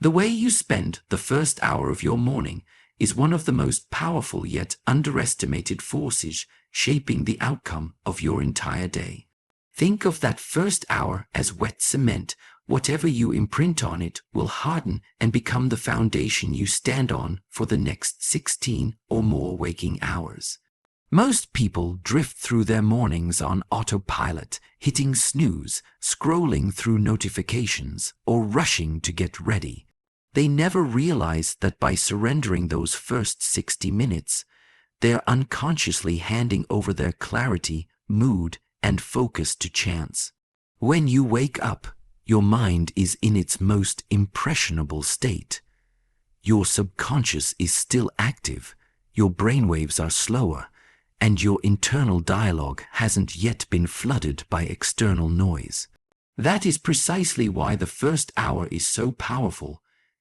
The way you spend the first hour of your morning is one of the most powerful yet underestimated forces shaping the outcome of your entire day. Think of that first hour as wet cement. Whatever you imprint on it will harden and become the foundation you stand on for the next 16 or more waking hours. Most people drift through their mornings on autopilot, hitting snooze, scrolling through notifications, or rushing to get ready. They never realize that by surrendering those first 60 minutes, they're unconsciously handing over their clarity, mood, and focus to chance. When you wake up, your mind is in its most impressionable state. Your subconscious is still active, your brainwaves are slower, and your internal dialogue hasn't yet been flooded by external noise. That is precisely why the first hour is so powerful.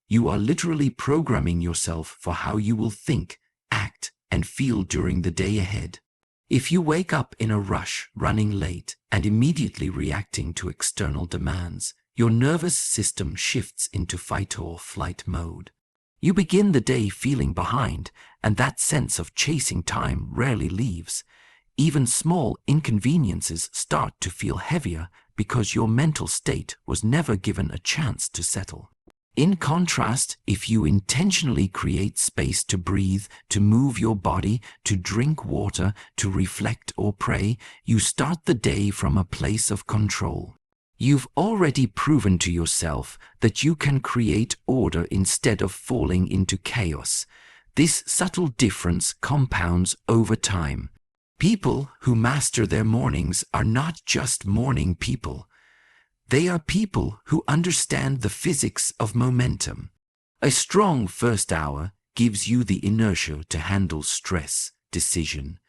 You are literally programming yourself for how you will think, act, and feel during the day ahead. If you wake up in a rush, running late, and immediately reacting to external demands, your nervous system shifts into fight or flight mode. You begin the day feeling behind, and that sense of chasing time rarely leaves. Even small inconveniences start to feel heavier because your mental state was never given a chance to settle. In contrast, if you intentionally create space to breathe, to move your body, to drink water, to reflect or pray, you start the day from a place of control. You've already proven to yourself that you can create order instead of falling into chaos. This subtle difference compounds over time. People who master their mornings are not just morning people. They are people who understand the physics of momentum. A strong first hour gives you the inertia to handle stress, decision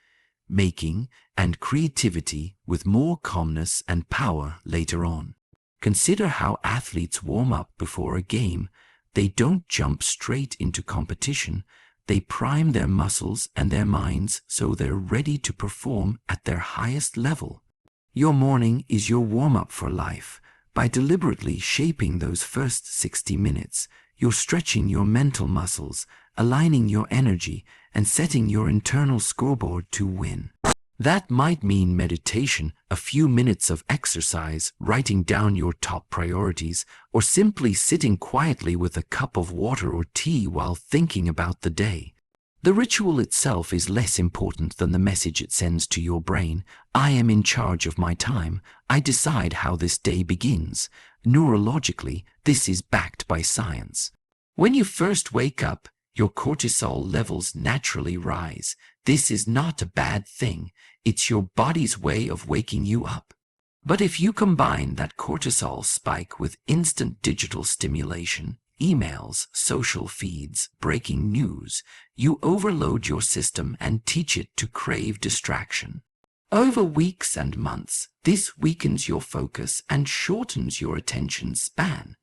making, and creativity with more calmness and power later on. Consider how athletes warm up before a game. They don't jump straight into competition. They prime their muscles and their minds so they're ready to perform at their highest level. Your morning is your warm-up for life. By deliberately shaping those first 60 minutes, you're stretching your mental muscles, aligning your energy, and setting your internal scoreboard to win. That might mean meditation, a few minutes of exercise, writing down your top priorities, or simply sitting quietly with a cup of water or tea while thinking about the day. The ritual itself is less important than the message it sends to your brain. I am in charge of my time. I decide how this day begins. Neurologically, this is backed by science. When you first wake up, your cortisol levels naturally rise. This is not a bad thing. It's your body's way of waking you up. But if you combine that cortisol spike with instant digital stimulation, emails, social feeds, breaking news, you overload your system and teach it to crave distraction. Over weeks and months, this weakens your focus and shortens your attention span.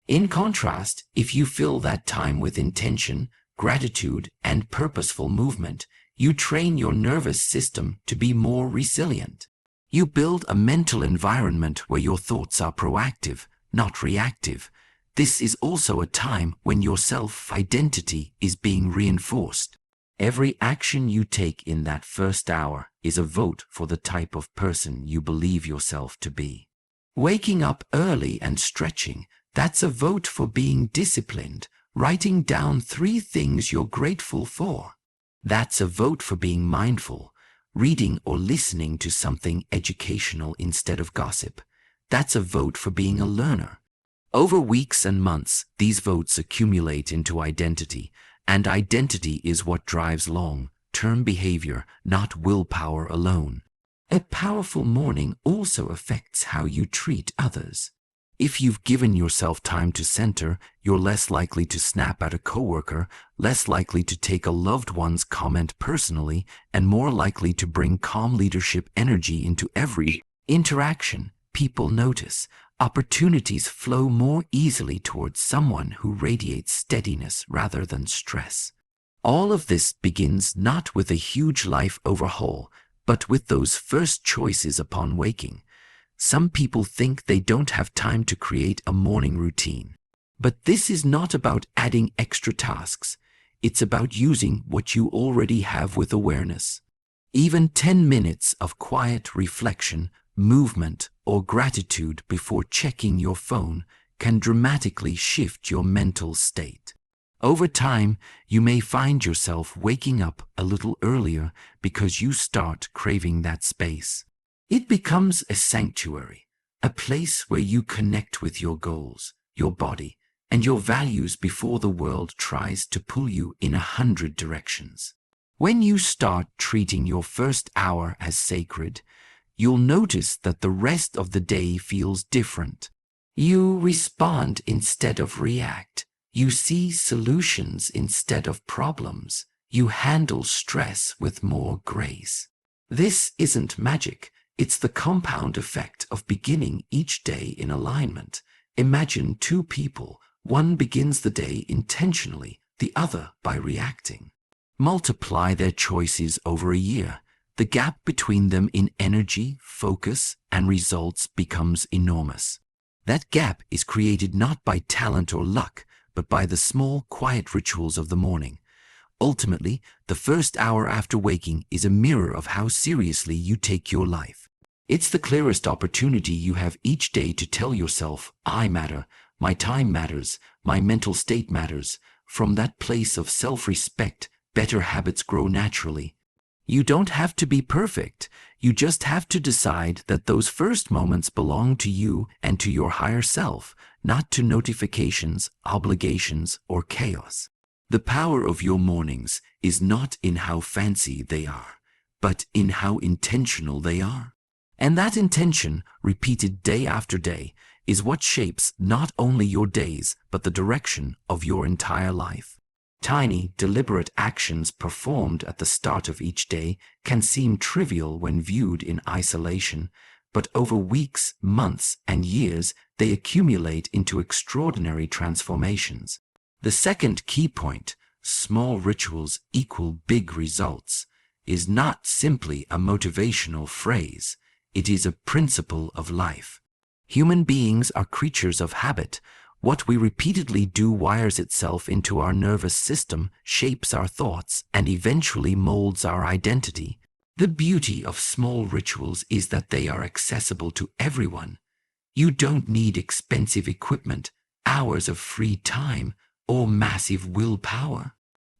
In contrast, if you fill that time with intention, gratitude, and purposeful movement, you train your nervous system to be more resilient. You build a mental environment where your thoughts are proactive, not reactive. This is also a time when your self-identity is being reinforced. Every action you take in that first hour is a vote for the type of person you believe yourself to be. Waking up early and stretching, that's a vote for being disciplined. Writing down 3 things you're grateful for, that's a vote for being mindful. Reading or listening to something educational instead of gossip, that's a vote for being a learner. Over weeks and months, these votes accumulate into identity, and identity is what drives long-term behavior, not willpower alone. A powerful morning also affects how you treat others. If you've given yourself time to center, you're less likely to snap at a coworker, less likely to take a loved one's comment personally, and more likely to bring calm leadership energy into every interaction. People notice. Opportunities flow more easily towards someone who radiates steadiness rather than stress. All of this begins not with a huge life overhaul, but with those first choices upon waking. Some people think they don't have time to create a morning routine. But this is not about adding extra tasks. It's about using what you already have with awareness. Even 10 minutes of quiet reflection, movement, or gratitude before checking your phone can dramatically shift your mental state. Over time, you may find yourself waking up a little earlier because you start craving that space. It becomes a sanctuary, a place where you connect with your goals, your body, and your values before the world tries to pull you in 100 directions. When you start treating your first hour as sacred, you'll notice that the rest of the day feels different. You respond instead of react. You see solutions instead of problems. You handle stress with more grace. This isn't magic. It's the compound effect of beginning each day in alignment. Imagine two people. One begins the day intentionally, the other by reacting. Multiply their choices over a year. The gap between them in energy, focus, and results becomes enormous. That gap is created not by talent or luck, but by the small, quiet rituals of the morning. Ultimately, the first hour after waking is a mirror of how seriously you take your life. It's the clearest opportunity you have each day to tell yourself, I matter, my time matters, my mental state matters. From that place of self-respect, better habits grow naturally. You don't have to be perfect. You just have to decide that those first moments belong to you and to your higher self, not to notifications, obligations, or chaos. The power of your mornings is not in how fancy they are, but in how intentional they are. And that intention, repeated day after day, is what shapes not only your days, but the direction of your entire life. Tiny, deliberate actions performed at the start of each day can seem trivial when viewed in isolation, but over weeks, months, and years, they accumulate into extraordinary transformations. The second key point, small rituals equal big results, is not simply a motivational phrase. It is a principle of life. Human beings are creatures of habit. What we repeatedly do wires itself into our nervous system, shapes our thoughts, and eventually molds our identity. The beauty of small rituals is that they are accessible to everyone. You don't need expensive equipment, hours of free time, or massive willpower.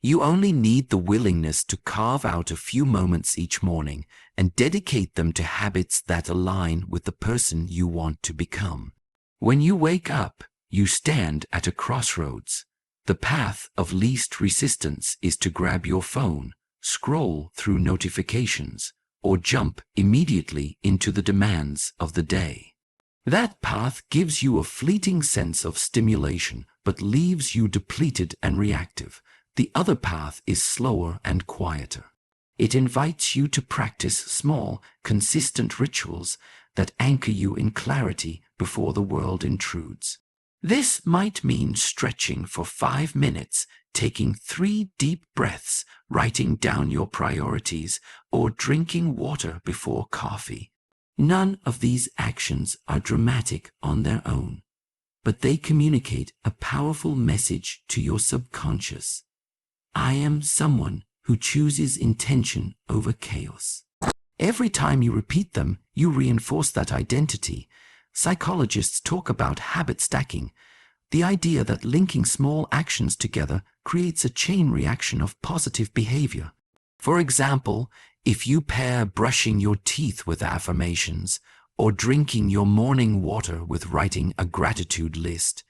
You only need the willingness to carve out a few moments each morning and dedicate them to habits that align with the person you want to become. When you wake up, you stand at a crossroads. The path of least resistance is to grab your phone, scroll through notifications, or jump immediately into the demands of the day. That path gives you a fleeting sense of stimulation, but leaves you depleted and reactive. The other path is slower and quieter. It invites you to practice small, consistent rituals that anchor you in clarity before the world intrudes. This might mean stretching for 5 minutes, taking 3 deep breaths, writing down your priorities, or drinking water before coffee. None of these actions are dramatic on their own, but they communicate a powerful message to your subconscious. I am someone who chooses intention over chaos. Every time you repeat them, you reinforce that identity. Psychologists talk about habit stacking, the idea that linking small actions together creates a chain reaction of positive behavior. For example, if you pair brushing your teeth with affirmations or drinking your morning water with writing a gratitude list,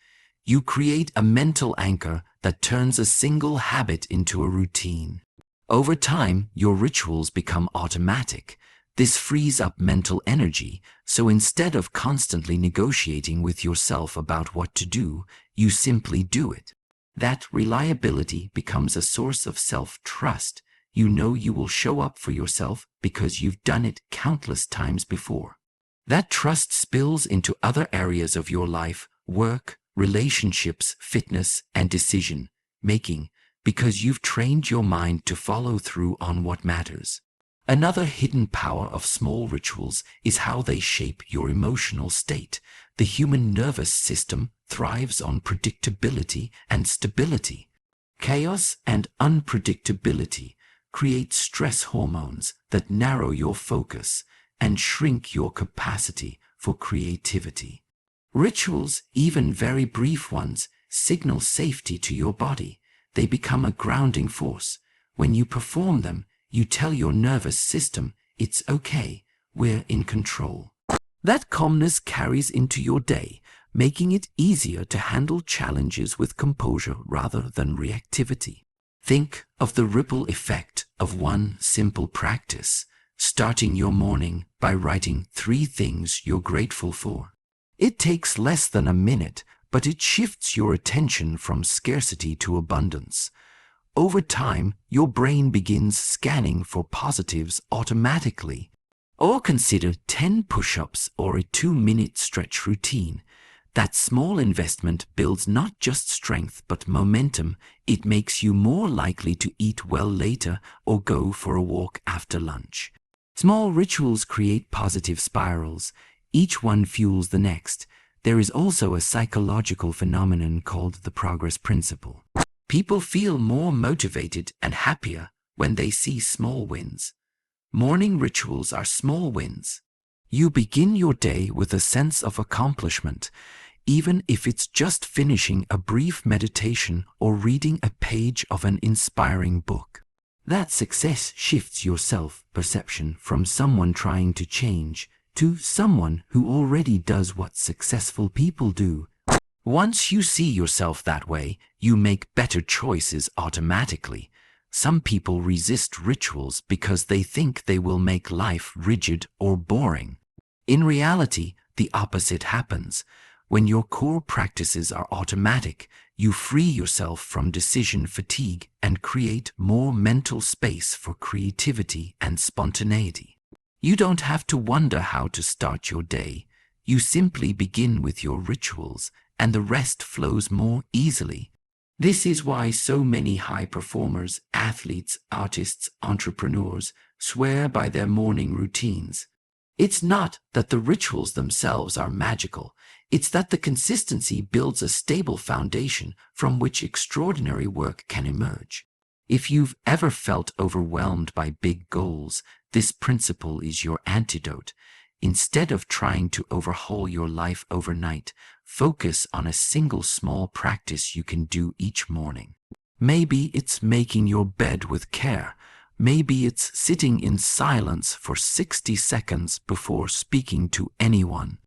you create a mental anchor that turns a single habit into a routine. Over time, your rituals become automatic. This frees up mental energy, so instead of constantly negotiating with yourself about what to do, you simply do it. That reliability becomes a source of self-trust. You know you will show up for yourself because you've done it countless times before. That trust spills into other areas of your life, work, relationships, fitness, and decision-making, because you've trained your mind to follow through on what matters. Another hidden power of small rituals is how they shape your emotional state. The human nervous system, thrives on predictability and stability. Chaos and unpredictability create stress hormones that narrow your focus and shrink your capacity for creativity. Rituals, even very brief ones, signal safety to your body. They become a grounding force. When you perform them, you tell your nervous system, it's okay, we're in control. That calmness carries into your day, making it easier to handle challenges with composure rather than reactivity. Think of the ripple effect of one simple practice, starting your morning by writing 3 things you're grateful for. It takes less than a minute, but it shifts your attention from scarcity to abundance. Over time, your brain begins scanning for positives automatically. Or consider 10 push-ups or a 2-minute stretch routine. That small investment builds not just strength but momentum. It makes you more likely to eat well later or go for a walk after lunch. Small rituals create positive spirals. Each one fuels the next. There is also a psychological phenomenon called the progress principle. People feel more motivated and happier when they see small wins. Morning rituals are small wins. You begin your day with a sense of accomplishment, even if it's just finishing a brief meditation or reading a page of an inspiring book. That success shifts your self-perception from someone trying to change to someone who already does what successful people do. Once you see yourself that way, you make better choices automatically. Some people resist rituals because they think they will make life rigid or boring. In reality, the opposite happens. When your core practices are automatic, you free yourself from decision fatigue and create more mental space for creativity and spontaneity. You don't have to wonder how to start your day. You simply begin with your rituals, and the rest flows more easily. This is why so many high performers, athletes, artists, entrepreneurs swear by their morning routines. It's not that the rituals themselves are magical. It's that the consistency builds a stable foundation from which extraordinary work can emerge. If you've ever felt overwhelmed by big goals, this principle is your antidote. Instead of trying to overhaul your life overnight, focus on a single small practice you can do each morning. Maybe it's making your bed with care. Maybe it's sitting in silence for 60 seconds before speaking to anyone.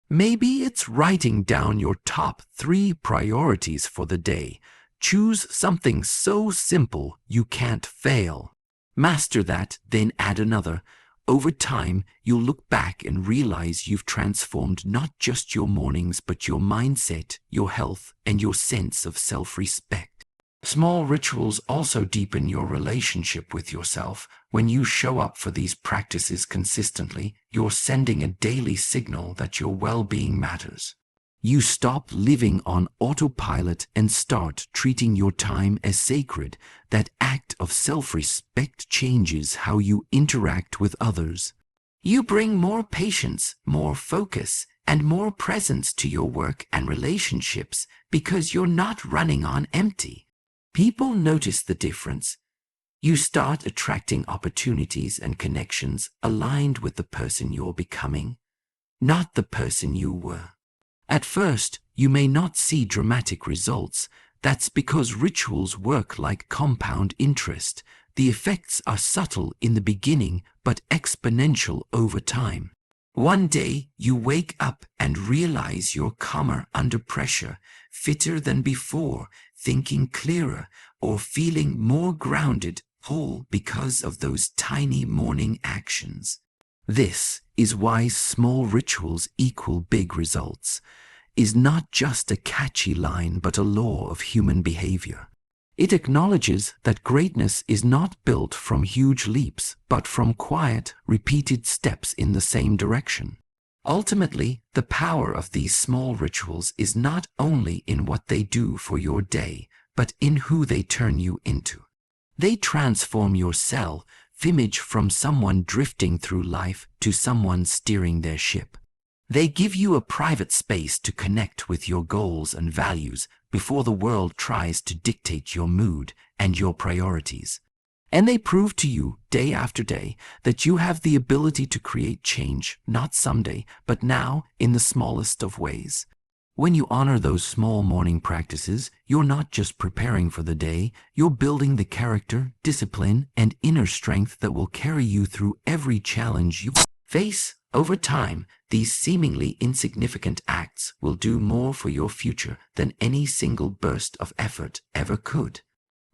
Maybe it's writing down your top 3 priorities for the day. Choose something so simple you can't fail. Master that, then add another. Over time, you'll look back and realize you've transformed not just your mornings but your mindset, your health, and your sense of self-respect. Small rituals also deepen your relationship with yourself. When you show up for these practices consistently, you're sending a daily signal that your well-being matters. You stop living on autopilot and start treating your time as sacred. That act of self-respect changes how you interact with others. You bring more patience, more focus, and more presence to your work and relationships because you're not running on empty. People notice the difference. You start attracting opportunities and connections aligned with the person you're becoming, not the person you were. At first, you may not see dramatic results. That's because rituals work like compound interest. The effects are subtle in the beginning, but exponential over time. One day, you wake up and realize you're calmer under pressure, fitter than before, thinking clearer, or feeling more grounded, whole because of those tiny morning actions. This is why small rituals equal big results. Is not just a catchy line but a law of human behavior. It acknowledges that greatness is not built from huge leaps but from quiet, repeated steps in the same direction. Ultimately, the power of these small rituals is not only in what they do for your day, but in who they turn you into. They transform your self-image from someone drifting through life to someone steering their ship. They give you a private space to connect with your goals and values before the world tries to dictate your mood and your priorities. And they prove to you, day after day, that you have the ability to create change, not someday, but now, in the smallest of ways. When you honor those small morning practices, you're not just preparing for the day, you're building the character, discipline, and inner strength that will carry you through every challenge you face. Over time, these seemingly insignificant acts will do more for your future than any single burst of effort ever could.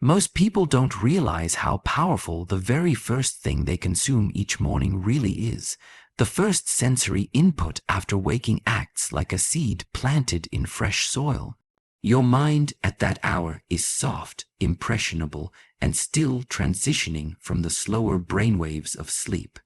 Most people don't realize how powerful the very first thing they consume each morning really is. The first sensory input after waking acts like a seed planted in fresh soil. Your mind at that hour is soft, impressionable, and still transitioning from the slower brainwaves of sleep.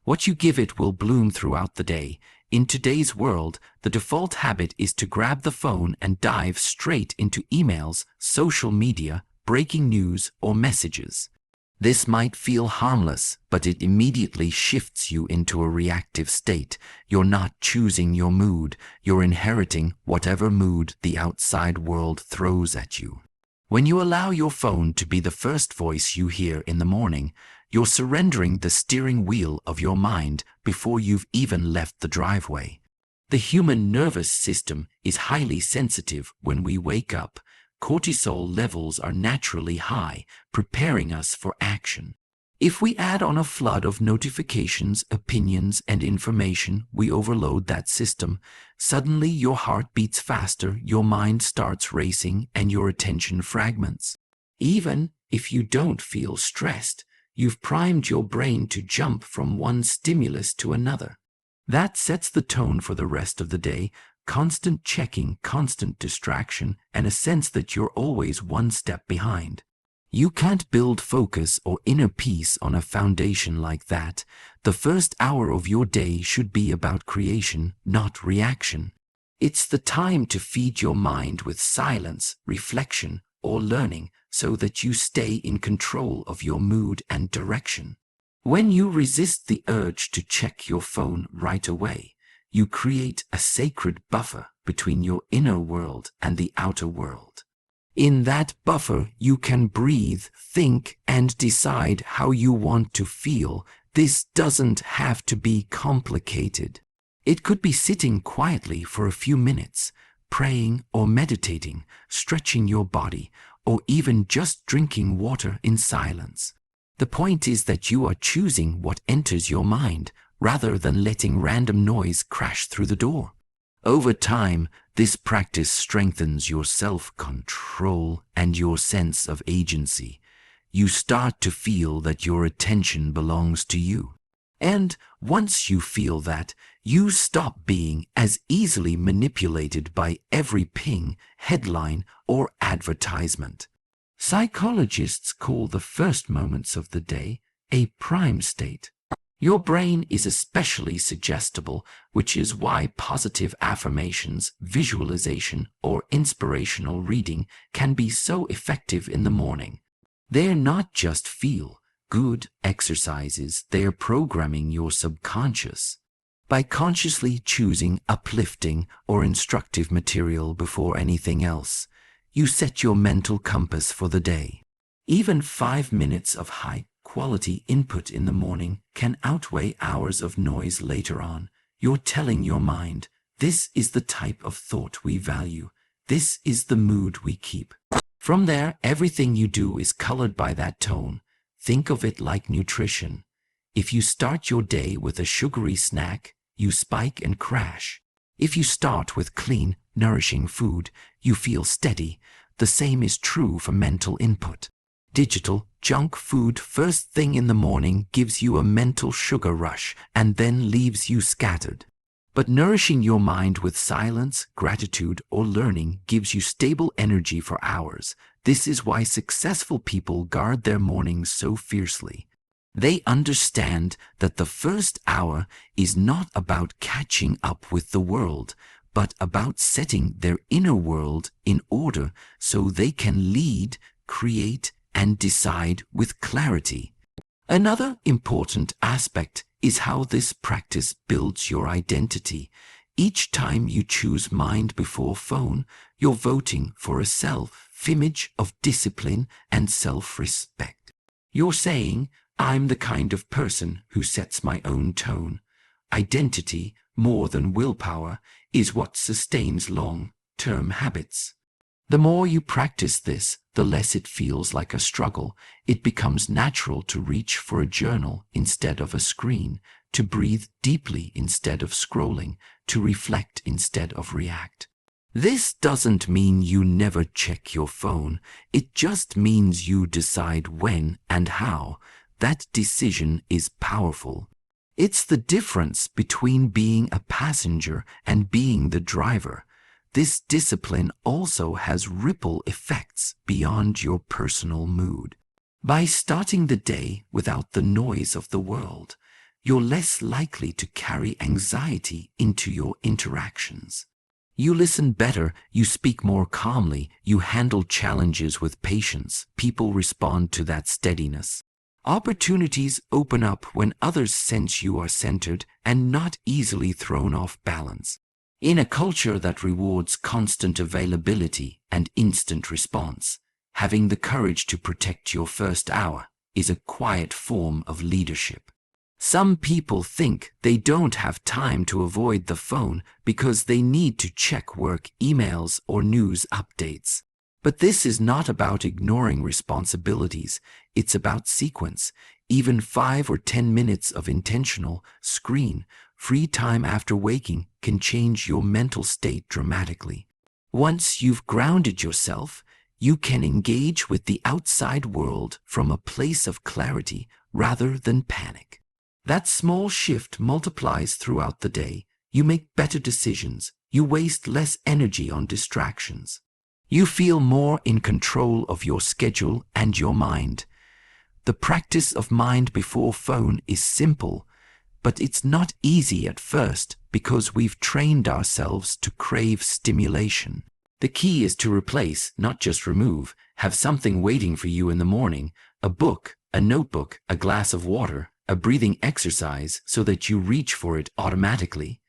What you give it will bloom throughout the day. In today's world, the default habit is to grab the phone and dive straight into emails, social media, breaking news, or messages. This might feel harmless, but it immediately shifts you into a reactive state. You're not choosing your mood, you're inheriting whatever mood the outside world throws at you. When you allow your phone to be the first voice you hear in the morning, you're surrendering the steering wheel of your mind before you've even left the driveway. The human nervous system is highly sensitive when we wake up. Cortisol levels are naturally high, preparing us for action. If we add on a flood of notifications, opinions, and information, we overload that system. Suddenly your heart beats faster, your mind starts racing, and your attention fragments. Even if you don't feel stressed, you've primed your brain to jump from one stimulus to another. That sets the tone for the rest of the day. Constant checking, constant distraction, and a sense that you're always one step behind. You can't build focus or inner peace on a foundation like that. The first hour of your day should be about creation, not reaction. It's the time to feed your mind with silence, reflection, or learning so that you stay in control of your mood and direction. When you resist the urge to check your phone right away, you create a sacred buffer between your inner world and the outer world. In that buffer, you can breathe, think, and decide how you want to feel. This doesn't have to be complicated. It could be sitting quietly for a few minutes, praying or meditating, stretching your body, or even just drinking water in silence. The point is that you are choosing what enters your mind, rather than letting random noise crash through the door. Over time, this practice strengthens your self-control and your sense of agency. You start to feel that your attention belongs to you. And once you feel that, you stop being as easily manipulated by every ping, headline, or advertisement. Psychologists call the first moments of the day a prime state. Your brain is especially suggestible, which is why positive affirmations, visualization, or inspirational reading can be so effective in the morning. They're not just feel-good exercises, they're programming your subconscious. By consciously choosing uplifting or instructive material before anything else, you set your mental compass for the day. Even 5 minutes of high-quality input in the morning can outweigh hours of noise later on. You're telling your mind, this is the type of thought we value. This is the mood we keep. From there, everything you do is colored by that tone. Think of it like nutrition. If you start your day with a sugary snack, you spike and crash. If you start with clean, nourishing food, you feel steady. The same is true for mental input. Digital, junk food first thing in the morning gives you a mental sugar rush and then leaves you scattered. But nourishing your mind with silence, gratitude, or learning gives you stable energy for hours. This is why successful people guard their mornings so fiercely. They understand that the first hour is not about catching up with the world, but about setting their inner world in order so they can lead, create, and decide with clarity. Another important aspect is how this practice builds your identity. Each time you choose mind before phone, you're voting for a self-image of discipline and self-respect. You're saying, I'm the kind of person who sets my own tone. Identity, more than willpower, is what sustains long-term habits. The more you practice this, the less it feels like a struggle. It becomes natural to reach for a journal instead of a screen, to breathe deeply instead of scrolling, to reflect instead of react. This doesn't mean you never check your phone. It just means you decide when and how. That decision is powerful. It's the difference between being a passenger and being the driver. This discipline also has ripple effects beyond your personal mood. By starting the day without the noise of the world, you're less likely to carry anxiety into your interactions. You listen better, you speak more calmly, you handle challenges with patience. People respond to that steadiness. Opportunities open up when others sense you are centered and not easily thrown off balance. In a culture that rewards constant availability and instant response, having the courage to protect your first hour is a quiet form of leadership. Some people think they don't have time to avoid the phone because they need to check work emails or news updates. But this is not about ignoring responsibilities, it's about sequence. Even 5 or 10 minutes of intentional, screen-free time after waking can change your mental state dramatically. Once you've grounded yourself, you can engage with the outside world from a place of clarity rather than panic. That small shift multiplies throughout the day. You make better decisions. You waste less energy on distractions. You feel more in control of your schedule and your mind. The practice of mind before phone is simple, but it's not easy at first because we've trained ourselves to crave stimulation. The key is to replace, not just remove. Have something waiting for you in the morning, a book, a notebook, a glass of water, a breathing exercise so that you reach for it automatically.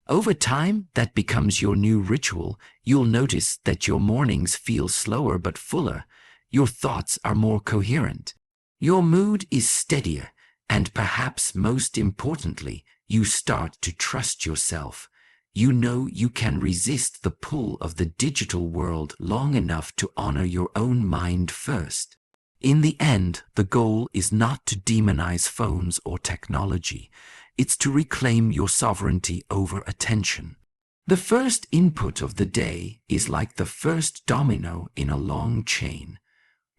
Over time, that becomes your new ritual. You'll notice that your mornings feel slower but fuller. Your thoughts are more coherent. Your mood is steadier, and perhaps most importantly, you start to trust yourself. You know you can resist the pull of the digital world long enough to honor your own mind first. In the end, the goal is not to demonize phones or technology. It's to reclaim your sovereignty over attention. The first input of the day is like the first domino in a long chain.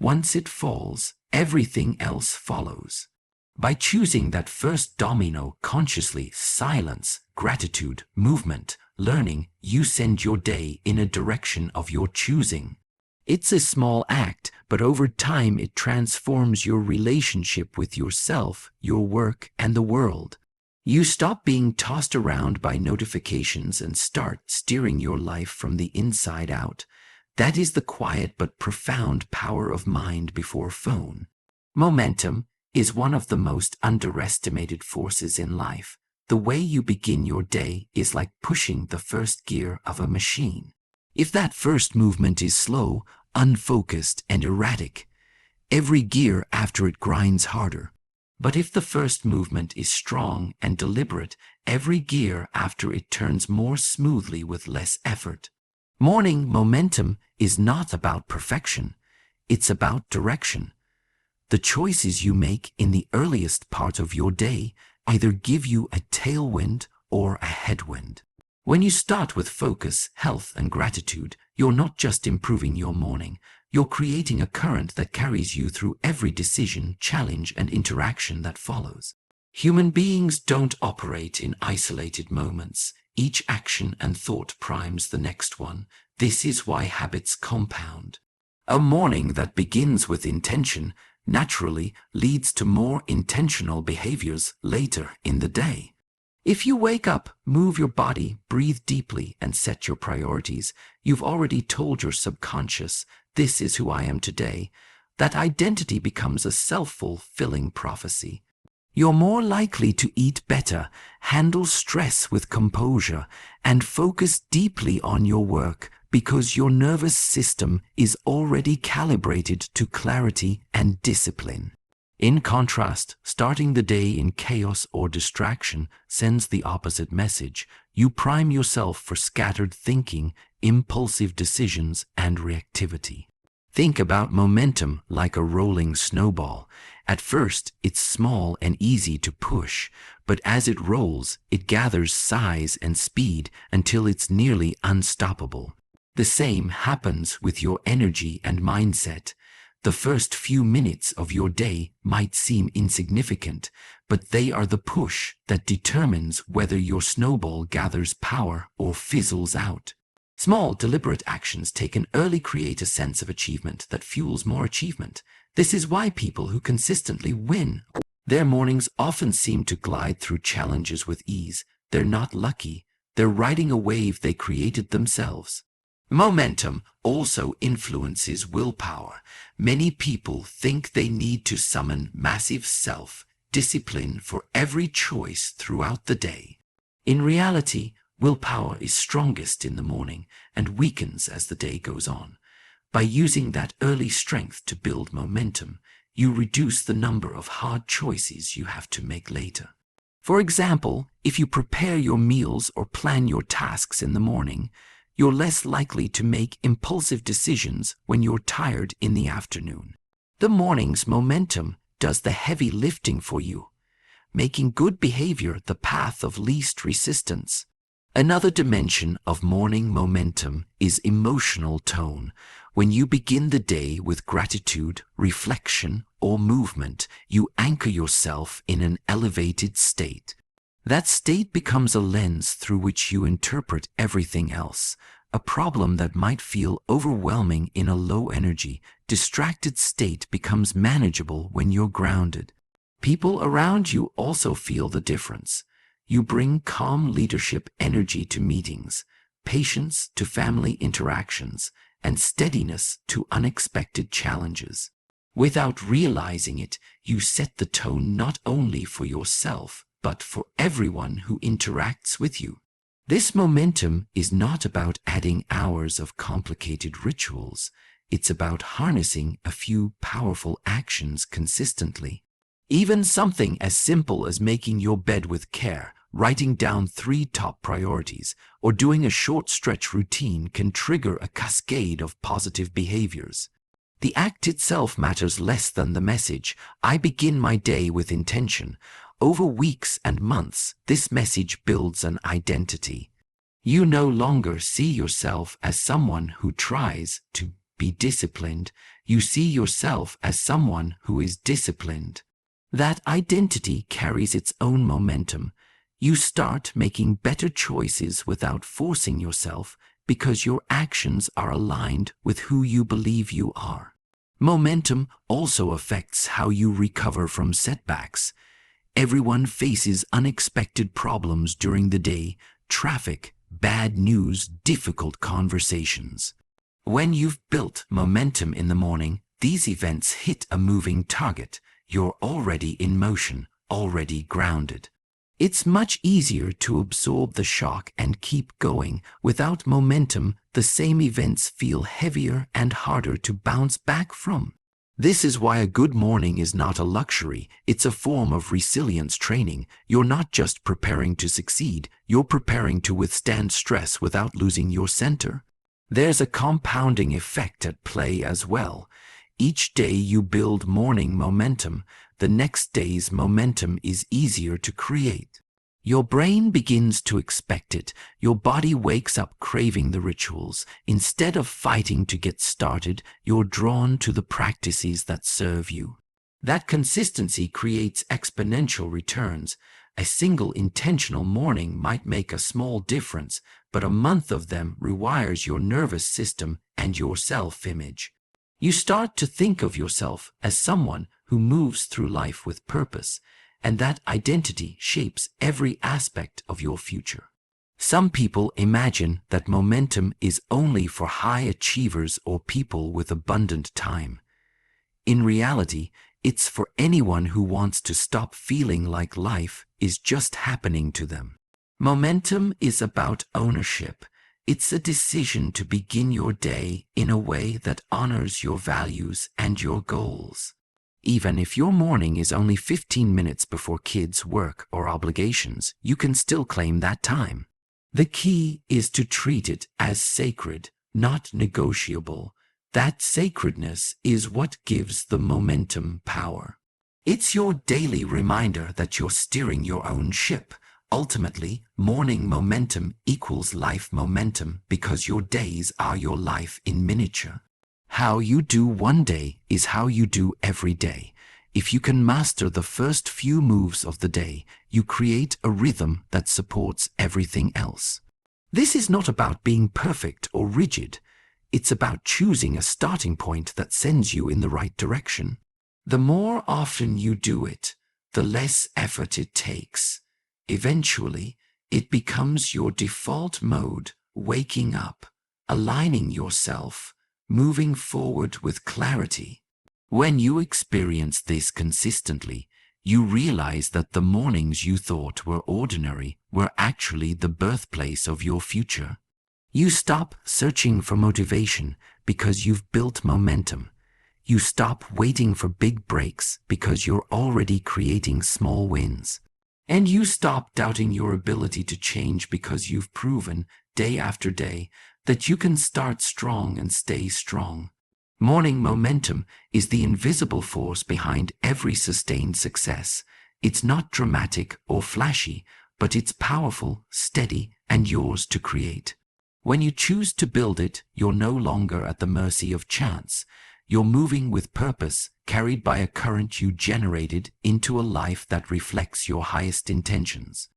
Once it falls, everything else follows. By choosing that first domino consciously, silence, gratitude, movement, learning, you send your day in a direction of your choosing. It's a small act, but over time it transforms your relationship with yourself, your work, and the world. You stop being tossed around by notifications and start steering your life from the inside out. That is the quiet but profound power of mind before phone. Momentum is one of the most underestimated forces in life. The way you begin your day is like pushing the first gear of a machine. If that first movement is slow, unfocused, and erratic, every gear after it grinds harder. But if the first movement is strong and deliberate, every gear after it turns more smoothly with less effort. Morning momentum is not about perfection. It's about direction. The choices you make in the earliest part of your day either give you a tailwind or a headwind. When you start with focus, health, and gratitude, you're not just improving your morning, you're creating a current that carries you through every decision, challenge, and interaction that follows. Human beings don't operate in isolated moments. Each action and thought primes the next one. This is why habits compound. A morning that begins with intention naturally leads to more intentional behaviors later in the day. If you wake up, move your body, breathe deeply, and set your priorities, you've already told your subconscious, this is who I am today. That identity becomes a self-fulfilling prophecy. You're more likely to eat better, handle stress with composure, and focus deeply on your work because your nervous system is already calibrated to clarity and discipline. In contrast, starting the day in chaos or distraction sends the opposite message. You prime yourself for scattered thinking, impulsive decisions, and reactivity. Think about momentum like a rolling snowball. At first, it's small and easy to push, but as it rolls, it gathers size and speed until it's nearly unstoppable. The same happens with your energy and mindset. The first few minutes of your day might seem insignificant, but they are the push that determines whether your snowball gathers power or fizzles out. Small, deliberate actions taken early create a sense of achievement that fuels more achievement. This is why people who consistently win their mornings often seem to glide through challenges with ease. They're not lucky. They're riding a wave they created themselves. Momentum also influences willpower. Many people think they need to summon massive self-discipline for every choice throughout the day. In reality, willpower is strongest in the morning and weakens as the day goes on. By using that early strength to build momentum, you reduce the number of hard choices you have to make later. For example, if you prepare your meals or plan your tasks in the morning, you're less likely to make impulsive decisions when you're tired in the afternoon. The morning's momentum does the heavy lifting for you, making good behavior the path of least resistance. Another dimension of morning momentum is emotional tone. When you begin the day with gratitude, reflection, or movement, you anchor yourself in an elevated state. That state becomes a lens through which you interpret everything else. A problem that might feel overwhelming in a low-energy, distracted state becomes manageable when you're grounded. People around you also feel the difference. You bring calm leadership energy to meetings, patience to family interactions, and steadiness to unexpected challenges. Without realizing it, you set the tone not only for yourself, but for everyone who interacts with you. This momentum is not about adding hours of complicated rituals. It's about harnessing a few powerful actions consistently. Even something as simple as making your bed with care, writing down 3 top priorities, or doing a short stretch routine can trigger a cascade of positive behaviors. The act itself matters less than the message. I begin my day with intention. Over weeks and months, this message builds an identity. You no longer see yourself as someone who tries to be disciplined. You see yourself as someone who is disciplined. That identity carries its own momentum. You start making better choices without forcing yourself because your actions are aligned with who you believe you are. Momentum also affects how you recover from setbacks. Everyone faces unexpected problems during the day: traffic, bad news, difficult conversations. When you've built momentum in the morning, these events hit a moving target. You're already in motion, already grounded. It's much easier to absorb the shock and keep going. Without momentum, the same events feel heavier and harder to bounce back from. This is why a good morning is not a luxury. It's a form of resilience training. You're not just preparing to succeed, you're preparing to withstand stress without losing your center. There's a compounding effect at play as well. Each day you build morning momentum, the next day's momentum is easier to create. Your brain begins to expect it. Your body wakes up craving the rituals. Instead of fighting to get started, you're drawn to the practices that serve you. That consistency creates exponential returns. A single intentional morning might make a small difference, but a month of them rewires your nervous system and your self-image. You start to think of yourself as someone who moves through life with purpose, and that identity shapes every aspect of your future. Some people imagine that momentum is only for high achievers or people with abundant time. In reality, It's for anyone who wants to stop feeling like life is just happening to them. Momentum is about ownership. It's a decision to begin your day in a way that honors your values and your goals. Even if your morning is only 15 minutes before kids' work or obligations, you can still claim that time. The key is to treat it as sacred, not negotiable. That sacredness is what gives the momentum power. It's your daily reminder that you're steering your own ship. Ultimately, morning momentum equals life momentum because your days are your life in miniature. How you do one day is how you do every day. If you can master the first few moves of the day, you create a rhythm that supports everything else. This is not about being perfect or rigid. It's about choosing a starting point that sends you in the right direction. The more often you do it, the less effort it takes. Eventually, it becomes your default mode, waking up, aligning yourself, moving forward with clarity. When you experience this consistently, you realize that the mornings you thought were ordinary were actually the birthplace of your future. You stop searching for motivation because you've built momentum. You stop waiting for big breaks because you're already creating small wins. And you stop doubting your ability to change because you've proven, day after day, that you can start strong and stay strong. Morning momentum is the invisible force behind every sustained success. It's not dramatic or flashy, but it's powerful, steady, and yours to create. When you choose to build it, you're no longer at the mercy of chance. You're moving with purpose, carried by a current you generated into a life that reflects your highest intentions.